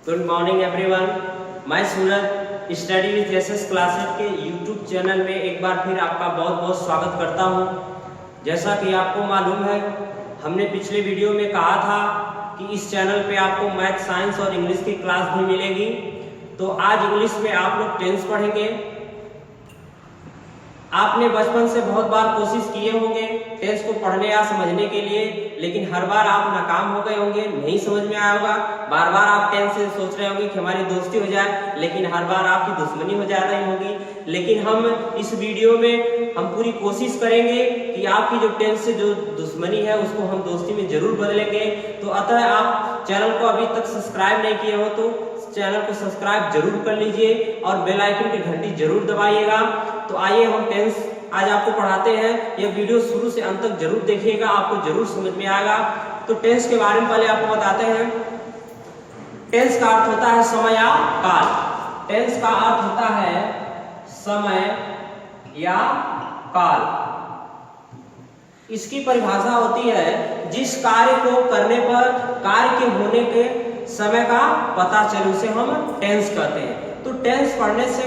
Good morning everyone. मैं सूरज study with SS classes के YouTube channel में एक बार फिर आपका बहुत बहुत स्वागत करता हूं। जैसा कि आपको मालूम है, हमने पिछले वीडियो में कहा था कि इस चैनल पे आपको मैथ, साइंस और इंग्लिश की क्लास भी मिलेगी। तो आज इंग्लिश में आप लोग टेंस पढ़ेंगे। आपने बचपन से बहुत बार कोशिश किए होंगे टेंस को पढ़ने या समझने के लिए, लेकिन हर बार आप नाकाम हो गए होंगे, नहीं समझ में आया होगा। बार बार आप टेंस से सोच रहे होंगे कि हमारी दोस्ती हो जाए, लेकिन हर बार आपकी दुश्मनी हो जा रही होगी। लेकिन हम इस वीडियो में हम पूरी कोशिश करेंगे कि आपकी जो टेंस से जो दुश्मनी है उसको हम दोस्ती में जरूर बदलेंगे। तो अतः आप चैनल को अभी तक सब्सक्राइब नहीं किए हो तो चैनल को सब्सक्राइब जरूर कर लीजिए और बेल आइकन की घंटी जरूर दबाइएगा। तो आइए हम टेंस आज आपको पढ़ाते हैं। यह वीडियो शुरू से अंत तक जरूर देखिएगा, आपको जरूर समझ में आएगा। तो टेंस के बारे में पहले आपको बताते हैं। टेंस का अर्थ होता है समय या काल। टेंस का अर्थ होता है समय या काल। इसकी परिभाषा होती है जिस कार्य को करने पर कार्य के होने के समय का पता चले उसे हम टेंस कहते हैं। तो टेंस पढ़ने से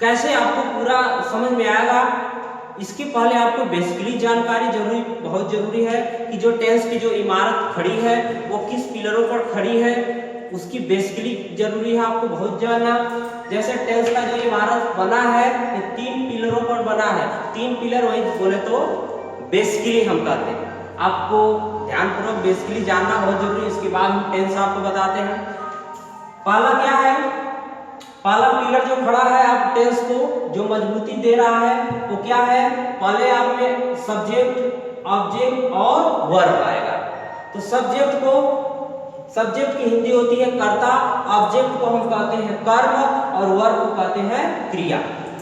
कैसे आपको पूरा समझ में आएगा, इसके पहले आपको बेसिकली जानकारी बहुत जरूरी है कि जो टेंस की जो इमारत खड़ी है वो किस पिलरों पर खड़ी है, उसकी बेसिकली जरूरी है आपको बहुत जानना। जैसे टेंस का जो इमारत बना है ये 3 पिलरों पर बना है। 3 पिलर वही बोले तो बेसिकली हम कहते हैं। आपको ध्यानपूर्वक बेसिकली जानना बहुत जरूरी है। इसके बाद हम टेंस आपको बताते हैं। पहला क्या है, पहला पिलर जो खड़ा है आप टेंस को जो मजबूती दे रहा है वो क्या है, पहले आप में सब्जेक्ट, ऑब्जेक्ट और वर्ब आएगा। तो सब्जेक्ट की हिंदी होती है कर्ता, ऑब्जेक्ट को हम कहते हैं कर्म और वर्ब को कहते हैं क्रिया।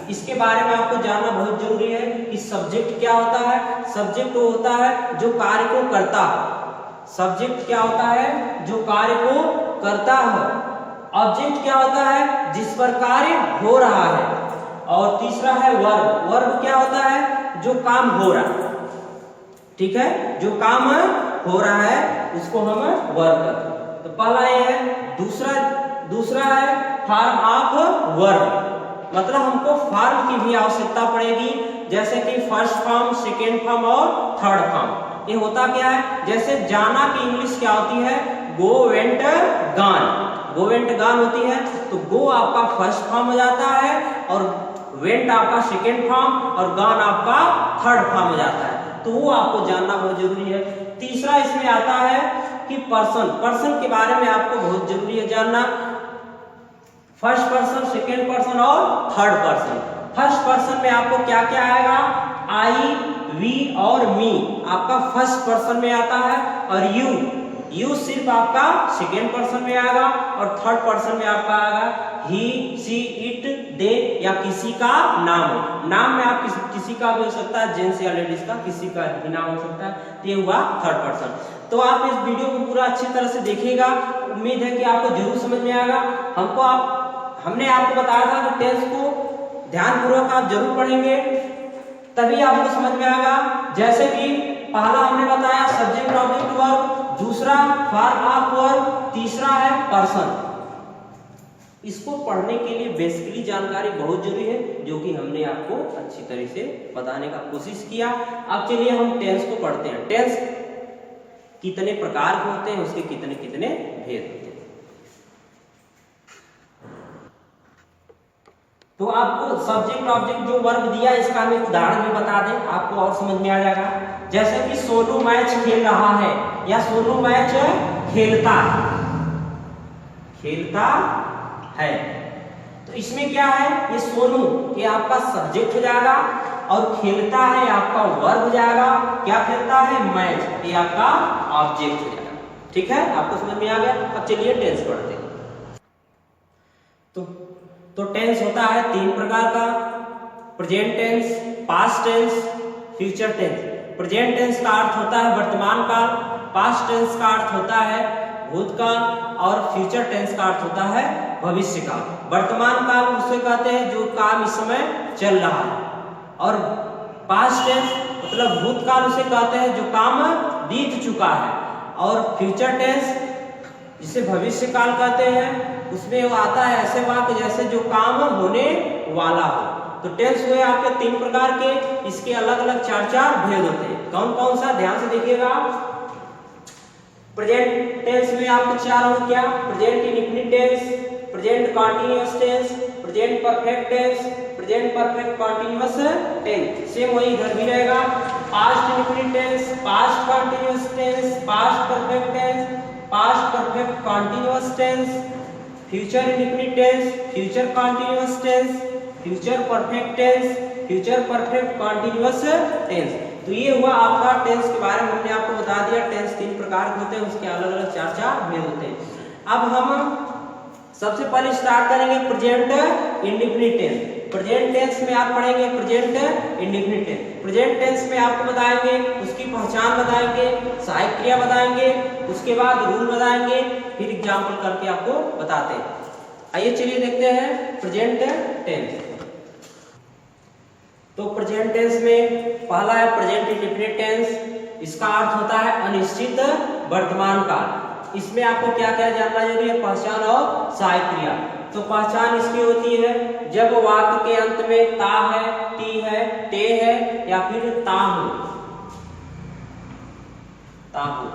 इसके बारे में आपको जानना बहुत जरूरी है कि सब्जेक्ट क्या होता है। सब्जेक्ट वो होता है जो कार्य को करता है। सब्जेक्ट क्या होता है, जो कार्य को करता है। ऑब्जेक्ट क्या होता है, जिस पर कार्य हो रहा है। और तीसरा है वर्ब। वर्ब क्या होता है, जो काम हो रहा है। ठीक है, जो काम हो रहा है उसको हम वर्ब कहते हैं। तो पहला ये है। दूसरा है फॉर्म ऑफ वर्ब, मतलब हमको फॉर्म की भी आवश्यकता पड़ेगी, जैसे कि फर्स्ट फॉर्म, सेकेंड फॉर्म और थर्ड फॉर्म। ये होता क्या है, जैसे जाना की इंग्लिश क्या होती है, go, went, gone. Go went gone होती है। तो गो आपका फर्स्ट फॉर्म हो जाता है और वेंट आपका सेकेंड फॉर्म और गॉन आपका थर्ड फॉर्म हो जाता है। तो वो आपको जानना बहुत जरूरी है। तीसरा इसमें आता है कि पर्सन के बारे में आपको बहुत जरूरी है जानना। फर्स्ट पर्सन, सेकेंड पर्सन और थर्ड पर्सन। फर्स्ट पर्सन में आपको क्या क्या आएगा, आई, वी और मी आपका फर्स्ट पर्सन में आता है। और यू सिर्फ आपका सेकेंड पर्सन में आएगा और थर्ड पर्सन में आपका आएगा ही, सी, इट, दे या किसी का नाम। नाम में आप किसी का भी हो सकता है, जेंट्स या लेडीज का किसी का भी नाम हो सकता है। ये हुआ थर्ड पर्सन। तो आप इस वीडियो को पूरा अच्छी तरह से देखिएगा। उम्मीद है कि आपको जरूर समझ में आएगा। हमने आपको बताया था कि टेंस को ध्यानपूर्वक आप जरूर पढ़ेंगे, तभी आपको समझ में आएगा। जैसे कि पहला हमने बताया सब्जेक्ट, ऑब्जेक्ट, वर्ब, दूसरा फॉर्म ऑफ वर्ब, तीसरा है पर्सन। इसको पढ़ने के लिए बेसिकली जानकारी बहुत जरूरी है, जो कि हमने आपको अच्छी तरह से बताने का कोशिश किया। अब चलिए हम टेंस को पढ़ते हैं। टेंस कितने प्रकार के होते हैं, उसके कितने कितने भेद होते हैं। तो आपको सब्जेक्ट, ऑब्जेक्ट, जो वर्ब दिया इसका हम एक उदाहरण भी बता दें, आपको और समझ में आ जाएगा। जैसे कि सोनू मैच खेल रहा है या सोनू मैच खेलता है। तो इसमें क्या है, ये सोनू ये आपका सब्जेक्ट हो जाएगा और खेलता है आपका वर्ब हो जाएगा। क्या खेलता है, मैच, ये आपका ऑब्जेक्ट हो जाएगा। ठीक है, आपको समझ में आ गया। अब चलिए टेंस पढ़ते हैं। तो टेंस होता है 3 प्रकार का, present tense, past tense, future tense. Present tense का अर्थ होता है वर्तमान काल, पास्ट टेंस का अर्थ होता है भूतकाल और फ्यूचर टेंस का अर्थ होता है भविष्य काल। वर्तमान काल उसे कहते हैं जो काम इस समय चल रहा है, और पास्ट टेंस मतलब भूतकाल उसे कहते हैं जो काम बीत चुका है, और फ्यूचर टेंस जिसे भविष्य काल कहते हैं। उसमें वो आता है ऐसे वाक्य जैसे जो काम होने वाला हो। तो टेंस हुए आपके 3 प्रकार के, इसके अलग अलग 4 भेद होते हैं। कौन कौन सा, ध्यान से देखिएगा। प्रेजेंट टेंस में आपके 4 हो क्या, present indefinite tense, present continuous tense, present perfect tense, present perfect continuous tense. Same वही इधर भी रहेगा। Past indefinite tense, past continuous tense, past perfect tense, past perfect continuous tense, future indefinite tense, future continuous tense, future perfect tense, future perfect continuous tense. तो ये हुआ आपका tense के बारे में हमने आपको बता दिया। टेंस 3 प्रकार के होते हैं, उसके अलग अलग 4 भेद होते हैं। अब हम सबसे पहले स्टार्ट करेंगे present indefinite tense. Present tense में आप पढ़ेंगे present indefinite tense. Present tense में आपको बताएंगे, उसकी पहचान बताएंगे, सहायक क्रिया बताएंगे, उसके बाद रूल बताएंगे, फिर एग्जांपल करके आपको बताते हैं। आइए चलिए देखते हैं प्रेजेंट टेंस। तो प्रेजेंट टेंस में पहला है प्रेजेंट इंडेफिनिट टेंस। इसका अर्थ होता है अनिश्चित वर्तमान काल। इसमें आपको क्या क्या जानना जरूरी है, पहचान और सहायक क्रिया। तो पहचान इसकी होती है जब वाक्य के अंत में ता है, ती है, ते है या फिर ताहू, ताहू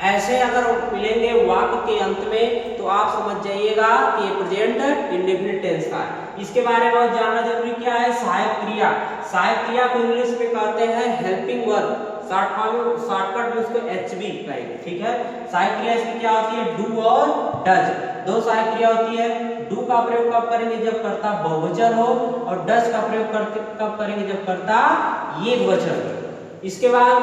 ऐसे अगर मिलेंगे वाक्य के अंत में तो आप समझ जाइएगा कि ये प्रेजेंट इंडेफिनिट टेंस का है। इसके बारे में जानना जरूरी क्या है, सहायक क्रिया। सहायक क्रिया को इंग्लिश में कहते हैं हेल्पिंग वर्ब। शॉर्टकट में उसको HB कहेंगे, ठीक है। सहायक क्रिया इसकी क्या होती है, डू और डज। 2 सहायक क्रिया होती है। डू का प्रयोग कब करेंगे, जब कर्ता बहुवचन हो, और डज का प्रयोग कब करेंगे, जब कर्ता एकवचन हो। इसके बाद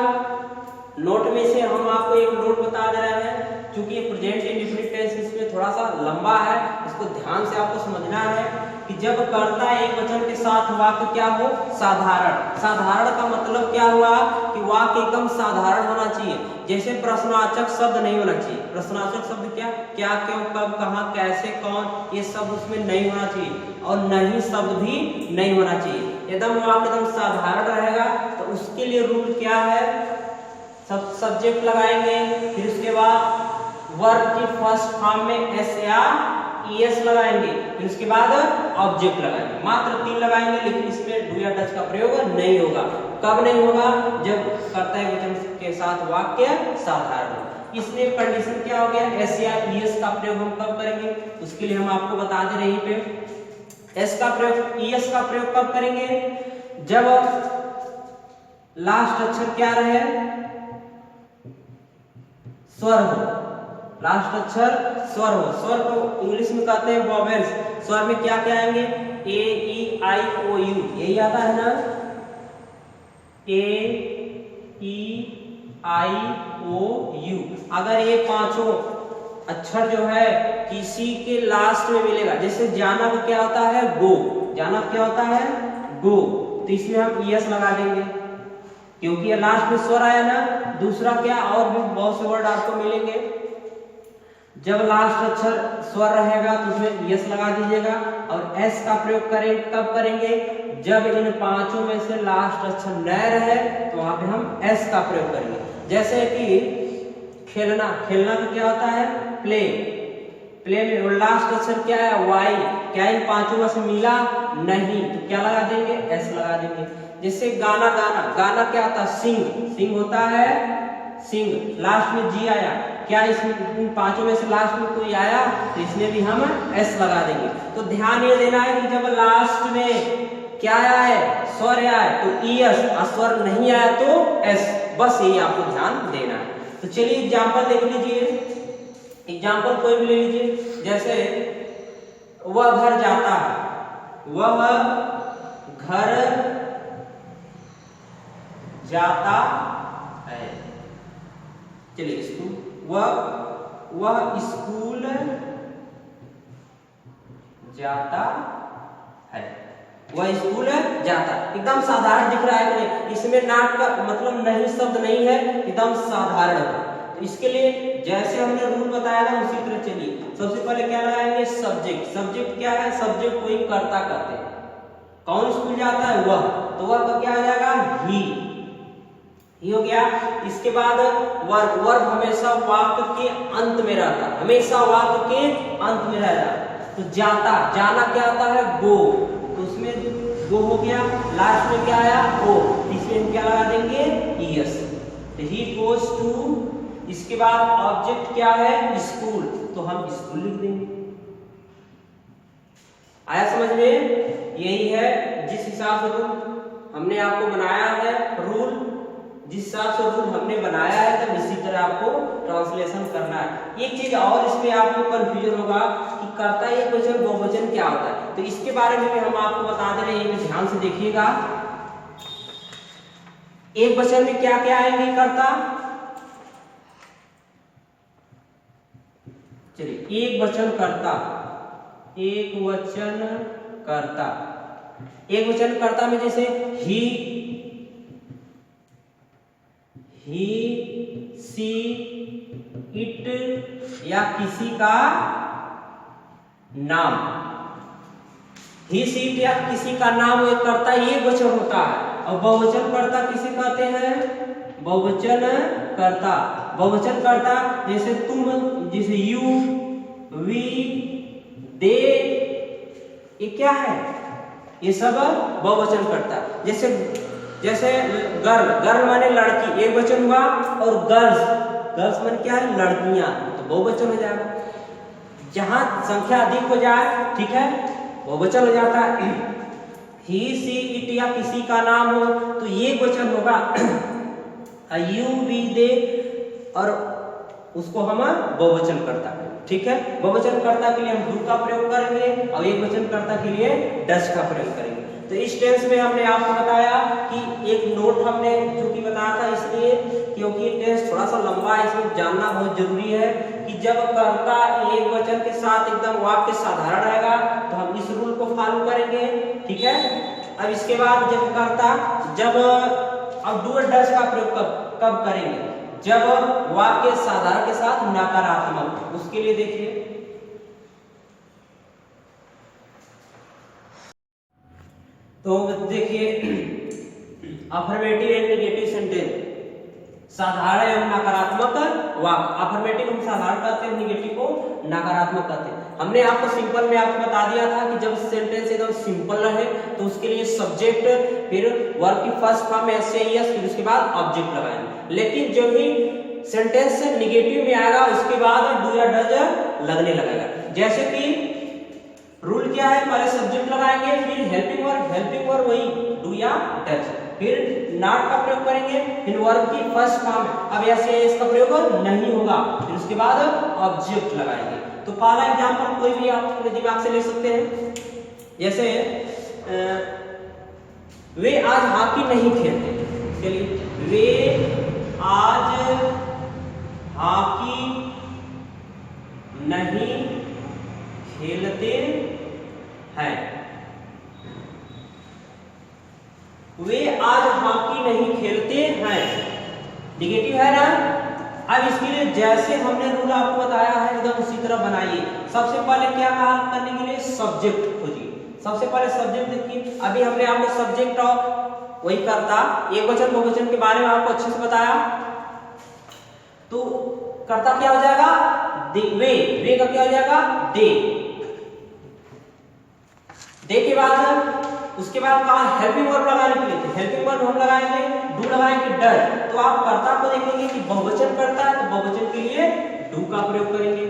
नोट में से हम आपको एक नोट बता दे रहे हैं, क्योंकि ये प्रेजेंट इंडेफिनिट टेंस इसमें थोड़ा सा लंबा है, इसको ध्यान से आपको समझना है कि जब कर्ता एकवचन के साथ वाक्य क्या हो, साधारण। साधारण का मतलब क्या हुआ कि वाक्य एकदम साधारण होना चाहिए। जैसे प्रश्नवाचक शब्द नहीं होना चाहिए। प्रश्नवाचक शब्द क्या, क्या, क्यों, कब, कहां, कैसे, कौन, ये सब उसमें नहीं होना चाहिए, और नहीं शब्द भी नहीं होना चाहिए। एकदम वाक्य एकदम साधारण रहेगा। तो उसके लिए रूल क्या है, सब्जेक्ट लगाएंगे, फिर उसके बाद वर्ब की फर्स्ट फॉर्म में एस या ईएस लगाएंगे, फिर उसके बाद ऑब्जेक्ट लगाएंगे। मात्र 3 लगाएंगे, लेकिन इसमें डू या डज का प्रयोग नहीं होगा। कब नहीं होगा, जब कर्ता एकवचन के साथ वाक्य साधारण हो। इसमें कंडीशन क्या हो गया, एस या ईएस का प्रयोग हम कब करेंगे, उसके लिए हम आपको बता दे रहे पे। एस का प्रयोग, ईएस का प्रयोग कब करेंगे, जब लास्ट अक्षर क्या रहे, स्वर हो। लास्ट अक्षर स्वर हो। स्वर को इंग्लिश में कहते हैं वोवेल्स। स्वर में क्या क्या आएंगे, ए, ई, आई, ओ, यू, यही आता है ना, ए, ई, आई, ओ, यू। अगर ये 5 अक्षर जो है किसी के लास्ट में मिलेगा, जैसे जाना का क्या होता है, गो, जाना क्या होता है, गो, तो इसमें हम ईएस लगा देंगे, क्योंकि ये लास्ट में स्वर आया ना। दूसरा क्या, और भी बहुत से वर्ड आपको मिलेंगे, जब लास्ट अक्षर स्वर रहेगा तो उसमें यस लगा दीजिएगा। और एस का प्रयोग कब करेंगे, जब इन 5 में से लास्ट अक्षर न रहे तो वहां पे हम एस का प्रयोग करेंगे। जैसे कि खेलना, खेलना का क्या होता है, प्ले, प्ले में लास्ट अक्षर क्या है, वाई, क्या इन 5 में से मिला नहीं, तो क्या लगा देंगे, एस लगा देंगे। जैसे गाना, गाना, गाना क्या होता है, सिंग, सिंग होता है, सिंग, लास्ट में जी आया, क्या इसमें इन 5 में से लास्ट में कोई आया, तो इसमें भी हम एस लगा देंगे। तो ध्यान ये देना है कि जब लास्ट में क्या आया है, स्वर आया है, तो ईएस, स्वर नहीं आया तो एस, बस यही आपको ध्यान देना है। तो चलिए एग्जाम्पल देख लीजिए। एग्जाम्पल कोई भी ले लीजिए, जैसे वह घर जाता है, वह घर जाता है। चलिए स्कूल, वह स्कूल जाता है, वह स्कूल जाता है। एकदम साधारण दिख रहा है कि नहीं, इसमें नाट का मतलब नहीं शब्द नहीं है, एकदम साधारण है। तो इसके लिए जैसे हमने रूल बताया था उसी तरह चलिए। सबसे पहले क्या लगाएंगे, सब्जेक्ट। सब्जेक्ट क्या है, सब्जेक्ट कोई कर्ता करते हैं। कौन स्कूल जाता है, वह, तो वह का क्या आ जाएगा, ही। ये हो गया। इसके बाद वर्ब, वर्ब हमेशा वाक्य के अंत में रहता है, हमेशा वाक्य के अंत में रहता है। तो जाता, जाना क्या आता है? गो, तो उसमें गो हो गया। लास्ट में क्या आया? ओ, इसमें हम क्या लगा देंगे? ईएस। तो ही गोज टू, इसके बाद ऑब्जेक्ट क्या है? स्कूल, तो हम स्कूल लिख देंगे। आया समझ में? यही है जिस हिसाब से रूल हमने आपको बनाया है, रूल जिस हिसाब से रूल हमने बनाया है, तब इसी तरह आपको ट्रांसलेशन करना है। एक चीज और इसमें आपको कंफ्यूजन होगा कि कर्ता एकवचन बहुवचन क्या होता है, तो इसके बारे में भी हम आपको बता दे रहे हैं, ये ध्यान से देखिएगा। एक वचन में क्या क्या आएंगे कर्ता? चलिए, एक वचन कर्ता, एक वचन कर्ता, एक वचन कर्ता में जैसे ही, सी, इट या किसी का नाम। ही, सी, इट या किसी का नाम एक कर्ता एक वचन होता है। और बहुवचन कर्ता किसे कहते हैं? बहुवचन कर्ता, बहुवचन कर्ता जैसे तुम, जैसे यू, वी, दे, ये क्या है? ये सब बहुवचन कर्ता। जैसे गर्ल, गर्ल माने लड़की, एक वचन हुआ। और गर्ल्स, गर्ल्स माने क्या है? लड़कियां, तो बहुवचन हो जाएगा। जहां संख्या अधिक हो जाए, ठीक है, बहुवचन हो जाता है। ही, सी, इट या किसी का नाम हो तो ये वचन होगा। यू, वी, दे, और उसको हम बहुवचन करता है, ठीक है। बहुवचन कर्ता के लिए हम डू का प्रयोग करेंगे और एक वचन कर्ता के लिए डज का प्रयोग करेंगे। तो इस टेंस में हमने आपको बताया कि एक नोट हमने चूंकि बताया था इसलिए क्योंकि ये टेंस थोड़ा सा लंबा है, इसमें जानना बहुत जरूरी है कि जब कर्ता एक वचन के साथ एकदम वाक्य साधारण रहेगा तो हम इस रूल को फॉलो करेंगे, ठीक है। अब इसके बाद जब कर्ता, जब अब डू और डज का प्रयोग कब करेंगे? जब वाक्य साधारण के साथ नकारात्मक, उसके लिए देखिए तो देखिए अफर्मेटिव एंड नेगेटिव सेंटेंस, साधारण एवं नकारात्मक वाक्य। अफर्मेटिव हम साधारण कहते हैं, नेगेटिव को नकारात्मक कहते हैं। हमने आपको सिंपल में आपको बता दिया था कि जब सेंटेंस एकदम सिंपल रहे तो उसके लिए सब्जेक्ट, फिर वर्ब की फर्स्ट फॉर्म में एस, फिर उसके बाद ऑब्जेक्ट लगाएंगे। लेकिन जब भी सेंटेंस नेगेटिव में आएगा उसके बाद डू या डज लगने लगेगा। जैसे कि रूल क्या है? पहले सब्जेक्ट लगाएंगे, फिर हेल्पिंग वर्ब, हेल्पिंग वर्ब वही डू या डज, फिर नॉट का प्रयोग करेंगे, फिर वर्ब की फर्स्ट फॉर्म में अब ऐसे इसका प्रयोग नहीं होगा, फिर उसके बाद ऑब्जेक्ट लगाएंगे। तो पहला एग्जांपल कोई भी आप अपने दिमाग से ले सकते हैं, जैसे वे आज हॉकी नहीं खेलते। चलिए, वे आज हॉकी नहीं खेलते हैं। वे आज हॉकी नहीं खेलते हैं, नेगेटिव है ना। अब इसके लिए जैसे हमने रूल आपको बताया है एकदम उसी तरह बनाइए। सबसे पहले क्या कहा करने के लिए? सब्जेक्ट खोजिए। सबसे पहले सब्जेक्ट देखिए, अभी हमने आपको सब्जेक्ट और वही कर्ता, एक वचन बहुवचन के बारे में आपको अच्छे से बताया। तो कर्ता क्या हो जाएगा? दे, वे का क्या हो जाएगा? दे। दे के बाद उसके बाद कहा हेल्पिंग वर्ब लगाने के लिए, हेल्पिंग वर्ब हम लगाएंगे, डू लगाएंगे, डज। तो आप कर्ता को देखेंगे कि बहुवचन करता है तो बहुवचन के लिए डू का प्रयोग करेंगे।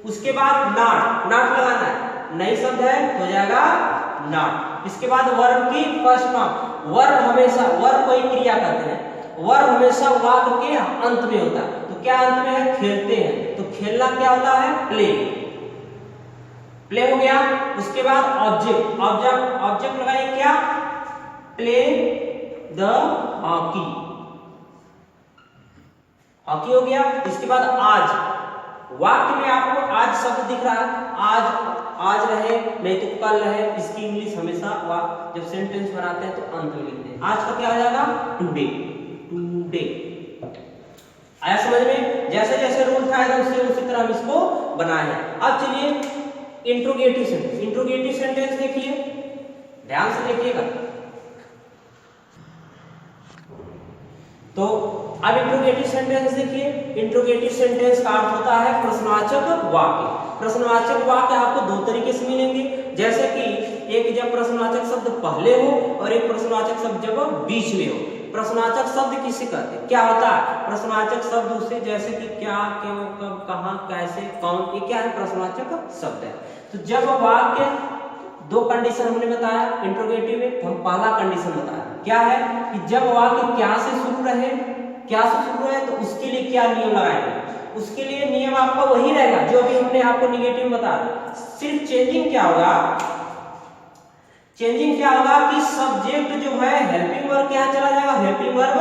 उसके बाद नॉट, नॉट लगाना है, नई शब्द है हो जाएगा नॉट। इसके बाद वर्ब की फर्स्ट फॉर्म, वर्ब हमेशा, वर्ब कोई क्रिया कहते हैं, वर्ब हमेशा वाक्य के अंत में होता है। तो क्या अंत में है? खेलते हैं, तो खेलना क्या होता है? प्ले, प्ले हो गया। उसके बाद ऑब्जेक्ट, ऑब्जेक्ट लगाए क्या? प्ले द हॉकी, हॉकी हो गया। इसके बाद आज, वाक्य में आपको आज शब्द दिख रहा है, आज रहे नहीं तो कल रहे। इसकी इंग्लिश हमेशा जब सेंटेंस बनाते हैं तो अंत में लिखते हैं। आज का क्या हो जाएगा? Today, today. आया समझ में? जैसे जैसे रूल था उसी तरह हम इसको बनाए हैं। अब चलिए इंट्रोगेटिव सेंटेंस, इंट्रोगेटिव सेंटेंस देखिए, ध्यान से देखिएगा। तो अब इंट्रोगेटिव सेंटेंस देखिए, इंट्रोगेटिव सेंटेंस का अर्थ होता है प्रश्नवाचक वाक्य। प्रश्नवाचक वाक्य आपको दो तरीके से मिलेंगे, जैसे कि एक जब प्रश्नवाचक शब्द पहले हो और एक प्रश्नवाचक शब्द जब बीच में हो। प्रश्नवाचक शब्द किसे कहते हैं, क्या होता है प्रश्नवाचक शब्द उसे, जैसे कि क्या, क्यों, कब, कहां, कैसे, कौन, ये क्या है प्रश्नवाचक शब्द है। तो जब वाक्य दो कंडीशन हमने बताया इंट्रोगेटिव में, तो हम पहला कंडीशन बताया क्या है कि जब वाक्य क्या से शुरू रहे, क्या से शुरू रहे तो उसके लिए क्या नियम लगाएंगे। उसके लिए नियम आपका वही रहेगा जो भी हमने आपको निगेटिव में बताया, सिर्फ चेंजिंग क्या होगा, चेंजिंग क्या होगा कि सब्जेक्ट जो है हेल्पिंग वर्ब के यहाँ चला जाएगा, हेल्पिंग वर्ब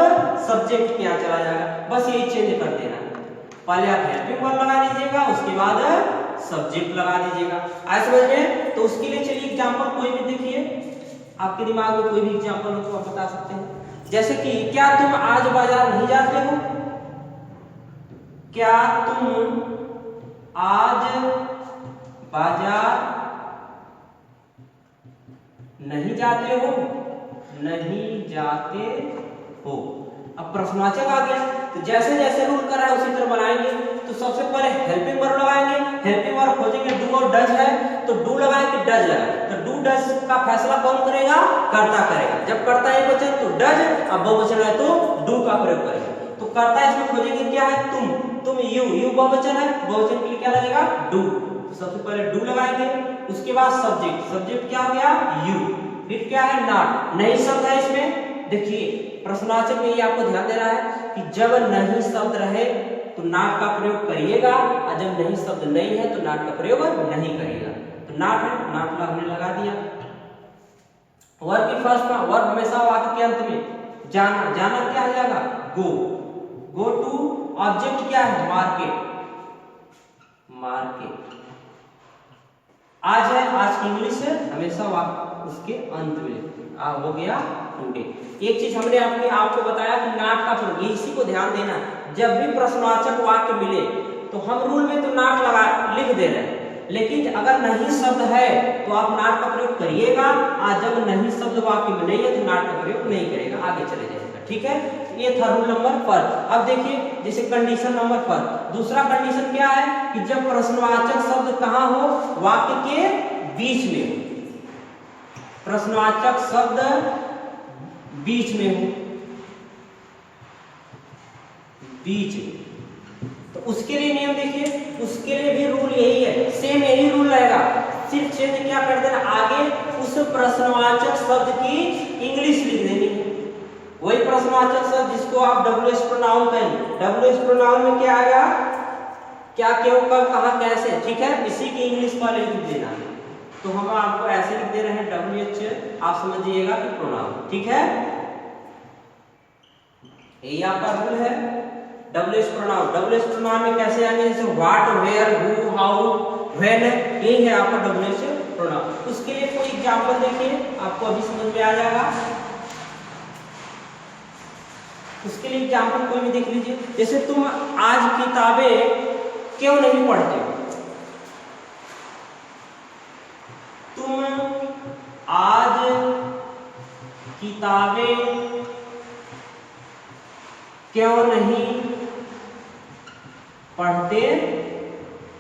सब्जेक्ट के यहाँ चला जाएगा, बस यही चेंज कर देना। पहले आप हेल्पिंग वर्ब लगा दीजिएगा, उसके बाद सब्जेक्ट लगा दीजिएगा। ऐसे समझ में। तो उसके लिए चलिए एग्जांपल कोई भी देखिए, आपके दिमाग में कोई भी एग्जांपल हो तो आप बता सकते हैं। जैसे कि क्या तुम आज बाजार नहीं जाते हो, क्या तुम आज बाजार नहीं जाते हो, नहीं जाते हो। अब प्रश्नवाचक आ गया, तो जैसे जैसे रूल कर रहा है उसी तरह बनाएंगे। तो सबसे पहले हेल्पिंग वर्ब लगाएंगे, हेल्पिंग वर्ब खोजेंगे डू और डज है तो डू लगाएंगे डज लगाएंगे। तो डू डज का फैसला कौन करेगा, कर्ता करेगा। जब कर्ता है वचन तो डज, अब बहुवचन है तो डू का प्रयोग करेगा। तो कर्ता इसमें खोजेंगे क्या है तुम यू बहुवचन है, बहुवचन के लिए क्या लगेगा डू। तो सबसे पहले डू लगाएंगे, उसके बाद सब्जेक्ट क्या हो गया यू, फिर क्या है नॉट, नहीं शब्द है इसमें। देखिए प्रश्नवाचक में ये आपको ध्यान देना है कि जब नहीं शब्द रहे तो नॉट का प्रयोग करिएगा, और जब नहीं शब्द नहीं है तो नॉट का प्रयोग नहीं करिएगा। तो नॉट है, नॉट हमने लगा दिया। वर्ब की फर्स्ट फॉर्म, वर्ब हमेशा वाक्य के अंत में जाना, जाना क्या आ जाएगा गो टू। ऑब्जेक्ट क्या है मार्केट, आज है, आज की इंग्लिश है, हमेशा वाक्य उसके अंत में हो गया टुडे। एक चीज हमने आपको बताया कि नॉट का प्रयोग, इसी को ध्यान देना। जब भी प्रश्नवाचक वाक्य मिले तो हम रूल में तो नॉट लगा लिख दे रहे हैं, लेकिन अगर नहीं शब्द है तो आप नॉट का प्रयोग करिएगा, और जब नहीं शब्द वाक्य में नहीं है तो नॉट का प्रयोग नहीं करेगा, आगे चले जाएगा। ठीक है, ये था रूल नंबर पर। अब देखिए जैसे कंडीशन नंबर पर, दूसरा कंडीशन क्या है कि जब प्रश्नवाचक शब्द कहां हो, वाक्य के बीच में हो। प्रश्नवाचक शब्द बीच में हो, बीच में, तो उसके लिए नियम देखिए, उसके लिए भी रूल यही है, सेम यही रूल रहेगा। सिर्फ चेंज क्या कर देना, आगे उस प्रश्नवाचक शब्द की इंग्लिश लिख देनी है। वही प्रश्नवाचक शब्द जिसको आप WH प्रोनाउन कहेंगे, WH प्रोनाउन में क्या आएगा, क्या, क्यों, कब, कहां, कैसे। ठीक है, इसी की इंग्लिश पहले लिख देना है। तो हम आपको ऐसे लिख दे रहे हैं WH, आप समझिएगा कि प्रोनाउन। ठीक है, यही आपका रूल है। WH प्रोनाउन में कैसे आएंगे, जैसे what, where, who, how, when, यही है आपका WH प्रोनाउन। उसके लिए कोई एग्जांपल देखिए, आपको अभी समझ में आ जाएगा। उसके लिए एग्जांपल कोई भी देख लीजिए, जैसे तुम आज किताबें क्यों नहीं पढ़ते हो, तुम आज किताबें क्यों नहीं पढ़ते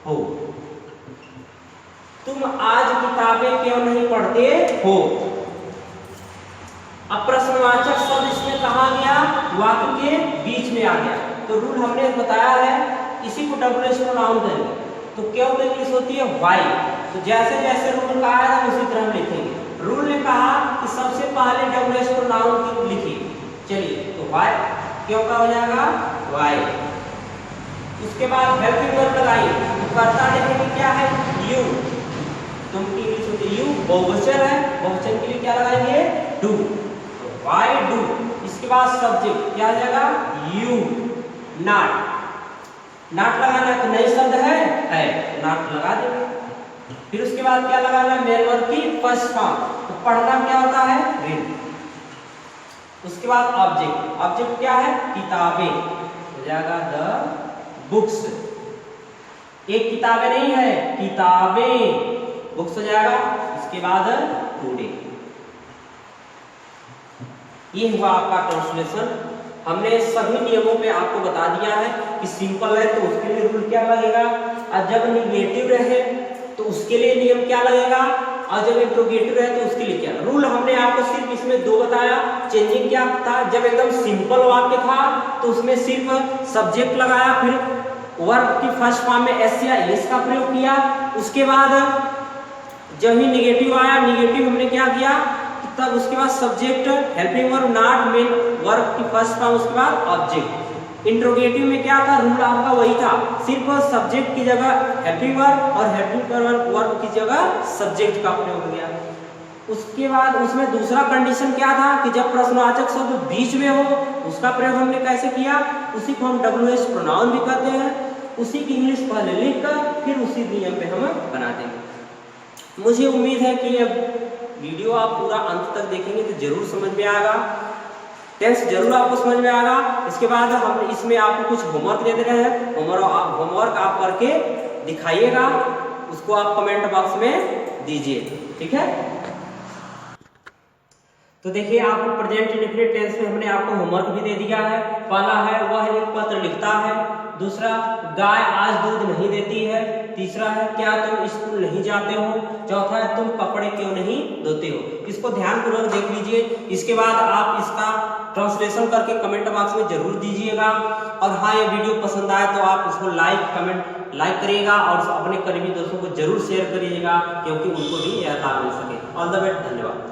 हो, तुम आज किताबें क्यों नहीं पढ़ते हो। अब प्रश्नवाचक शब्द इसमें कहा गया, वाक्य के बीच में आ गया। तो रूल हमने बताया है, इसी को WH प्रोनाउन कहेंगे। तो क्यों की इंग्लिश होती है व्हाई। तो जैसे जैसे रूल कहा है उसी तरह हम लिखेंगे। रूल ने कहा कि सबसे पहले WH प्रोनाउन की लिखिए, चलिए तो व्हाई, क्यों का हो जाएगा व्हाई। उसके बाद हेल्पिंग वर्ब लगाइए, तो कर्ता देखेंगे क्या है यू, तुम की इंग्लिश होती है यू, बहुवचन है, बहुवचन के लिए क्या लगाएंगे डू, व्हाई डू। इसके बाद सब्जेक्ट क्या आ जाएगा यू, नॉट, नॉट लगाना है तो नई शब्द है तो नॉट लगा देंगे। फिर उसके बाद क्या लगाना है मेन वर्ब की फर्स्ट फॉर्म, तो पढ़ना क्या होता है रीड। उसके बाद ऑब्जेक्ट क्या है किताबें, हो जाएगा द बुक्स। एक किताबें नहीं है, किताबें, बुक्स हो जाएगा। इसके बाद टुडे। ये हुआ आपका ट्रांसलेशन हमने सभी नियमों पे आपको बता दिया है कि सिंपल है तो उसके लिए रूल क्या लगेगा, और जब निगेटिव रहे तो उसके लिए नियम क्या लगेगा, और जब इंट्रोगेटिव रहे तो उसके लिए क्या। रूल हमने आपको सिर्फ इसमें दो बताया। चेंजिंग क्या था, जब एकदम सिंपल वाक्य था तो उसमें सिर्फ सब्जेक्ट लगाया, फिर वर्ब की फर्स्ट फॉर्म में एस या एस का प्रयोग किया। उसके बाद जब ही निगेटिव आया, निगेटिव हमने क्या किया, तब उसके बाद subject, helping verb, not, main verb की फर्स्ट फॉर्म, उसके बाद ऑब्जेक्ट। इंट्रोगेटिव में क्या था, रूल आपका वही था, सिर्फ सब्जेक्ट की जगह हेल्पिंग वर्ब और हेल्पिंग वर्ब की जगह सब्जेक्ट का प्रयोग किया। उसके बाद उसमें दूसरा कंडीशन क्या था कि जब प्रश्नवाचक शब्द बीच में हो, उसका प्रयोग हमने कैसे किया, उसी को हम WH प्रोनाउन भी कहते हैं। उसी की इंग्लिश पहले लिखकर फिर उसी नियम पे हम बना देंगे। मुझे उम्मीद है कि अब वीडियो आप पूरा अंत तक देखेंगे तो जरूर समझ में आएगा, टेंस जरूर आपको समझ में आएगा। इसके बाद हम इसमें आपको कुछ होमवर्क दे रहे हैं, होमवर्क आप करके दिखाइएगा, उसको आप कमेंट बॉक्स में दीजिए, ठीक है। तो देखिए आपको प्रेजेंट इंडेफिनिट टेंस में हमने आपको होमवर्क भी दे दिया है। पहला है वह एक पत्र लिखता है, दूसरा गाय आज दूध नहीं देती है, तीसरा है क्या तुम स्कूल नहीं जाते हो, चौथा है तुम कपड़े क्यों नहीं धोते हो। इसको ध्यानपूर्वक देख लीजिए। इसके बाद आप इसका ट्रांसलेशन करके कमेंट बॉक्स में जरूर दीजिएगा। और हाँ, ये वीडियो पसंद आए तो आप उसको लाइक करिएगा और अपने करीबी दोस्तों को जरूर शेयर करिएगा, क्योंकि उनको भी यह लाभ मिल सके। ऑल द बेस्ट, धन्यवाद।